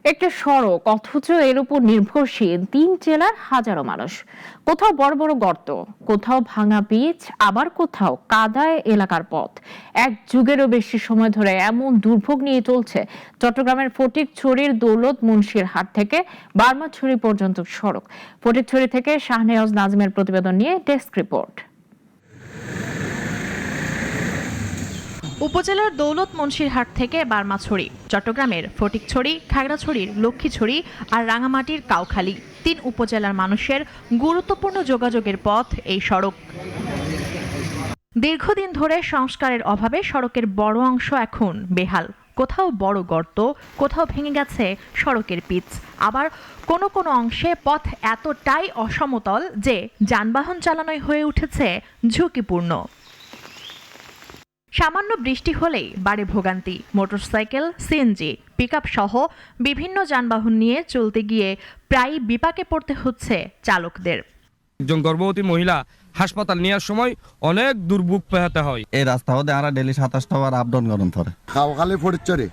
একটা সড়ক অথচ এর উপর নির্ভরশীল 3 জেলার হাজারো মানুষ। কোথাও বড় বড় গর্ত, কোথাও ভাঙা পিচ, আবার কোথাও কাদায় এলাকার পথ। এক যুগেরও বেশি সময় ধরে এমন দুর্ভোগ নিয়ে চলছে চট্টগ্রামের ফটিকছড়ির দৌলত মুন্সির হাট থেকে বার্মাছড়ি পর্যন্ত সড়ক। ফটিকছড়ি থেকে শাহনেওয়াজ নাজমের প্রতিবেদন নিয়ে ডেস্ক রিপোর্ট। উপজেলার দৌলত মুন্সিরহাট থেকে বার্মাছড়ি, চট্টগ্রামের ফটিকছড়ি, খাগড়াছড়ির লক্ষ্মীছড়ি আর রাঙামাটির কাউখালী 3 উপজেলার মানুষের গুরুত্বপূর্ণ যোগাযোগের পথ এই সড়ক। দীর্ঘদিন ধরে সংস্কারের অভাবে সড়কের বড় অংশ এখন বেহাল। কোথাও বড় গর্ত, কোথাও ভেঙে গেছে সড়কের পিচ, আবার কোনো কোনো অংশে পথ এতটাই অসমতল যে যানবাহন চালানোই হয়ে উঠেছে ঝুঁকিপূর্ণ। সামান্য বৃষ্টি হলেই বাড়ে ভোগান্তি। মোটরসাইকেল, সিএনজি, পিকআপ সহ বিভিন্ন যানবাহন নিয়ে চলতে গিয়ে প্রায় বিপাকে পড়তে হচ্ছে চালকদের। একজন গর্ভবতী মহিলা হাসপাতাল নেওয়ার সময় অনেক দুর্ভোগ পেহাতে হয়। এই রাস্তা হতে আমরা ডেলি 27টা বার আপ ডাউন করুন ধরে। কাউখালী ফটিকছড়ি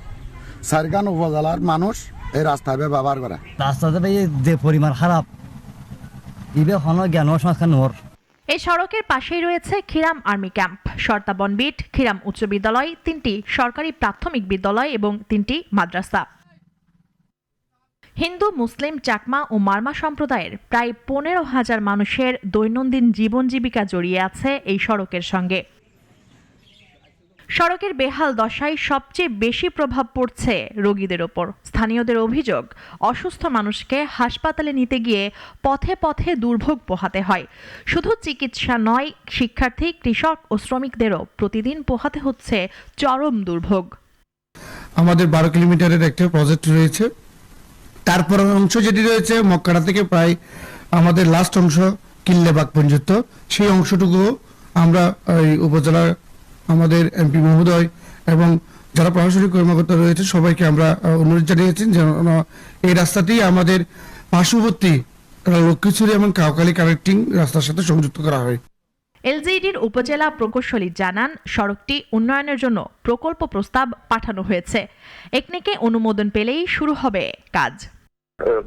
সারগান উপজেলার মানুষ এই রাস্তা ব্যবহার করে। রাস্তাতে যে পরিমাণ খারাপ, ইবে হন জ্ঞান সংস্কার নোর। এই সড়কের পাশেই রয়েছে খিরাম আর্মি ক্যাম্প, শর্তাবন বিট, খিরাম উচ্চ বিদ্যালয়, 3টি সরকারি প্রাথমিক বিদ্যালয় এবং 3টি মাদ্রাসা। হিন্দু, মুসলিম, চাকমা ও মারমা সম্প্রদায়ের প্রায় 15,000 মানুষের দৈনন্দিন জীবন জীবিকা জড়িয়ে আছে এই সড়কের সঙ্গে। সড়কের বেহাল দশায় সবচেয়ে বেশি প্রভাব পড়ছে রোগীদের ওপর। স্থানীয়দের অভিযোগ, অসুস্থ মানুষকে হাসপাতালে নিতে গিয়ে পথে পথে দুর্ভোগ পোহাতে হয়। শুধু চিকিৎসা নয়, শিক্ষার্থী, কৃষক ও শ্রমিকদেরও প্রতিদিন পোহাতে হচ্ছে চরম দুর্ভোগ। আমাদের 12 কিলোমিটারের একটা প্রজেক্ট রয়েছে। তারপর অংশ যেটি রয়েছে মক্কাড়া থেকে প্রায় আমাদের লাস্ট অংশ কিল্লেবাগ পর্যন্ত, সেই অংশটুকু আমরা এই উপজেলার আমাদের এমপি মহোদয় এবং যারা প্রশাসনিক কর্মকর্তা রয়েছে সবাইকে আমরা অনুরোধ জানিয়েছি যেন এই রাস্তাটি আমাদের পার্শ্ববর্তী লক্ষ্মীছড়ি এবং কাউখালী কানেক্টিং রাস্তার সাথে সংযুক্ত করা হয়। এলজিইডির উপজেলা প্রকৌশলী জানান, সড়কটি উন্নয়নের জন্য প্রকল্প প্রস্তাব পাঠানো হয়েছে। একনেকে অনুমোদন পেলেই শুরু হবে কাজ।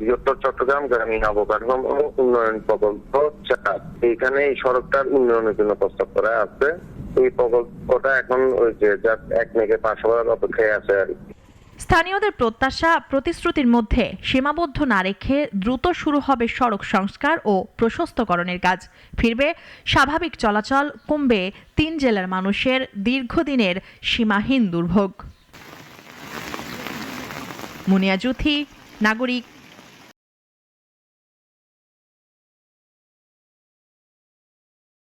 বৃহত্তর চট্টগ্রাম গ্রামীণ অবকাঠামো উন্নয়ন প্রকল্প 4, এইখানে এই সড়কটার উন্নয়নের জন্য প্রস্তাব করা আছে। এই প্রকল্পটা এখন ওই যে একনেকে পাশ হওয়ার অপেক্ষায় আছে আর কি। স্থানীয়দের প্রত্যাশা, প্রতিশ্রুতির মধ্যে সীমাবদ্ধ না রেখে দ্রুত শুরু হবে সড়ক সংস্কার ও প্রশস্তকরণের কাজ। ফিরবে স্বাভাবিক চলাচল, কমবে 3 জেলার মানুষের দীর্ঘদিনের সীমাহীন দুর্ভোগ। মুনিয়া জুথি, নাগরিক।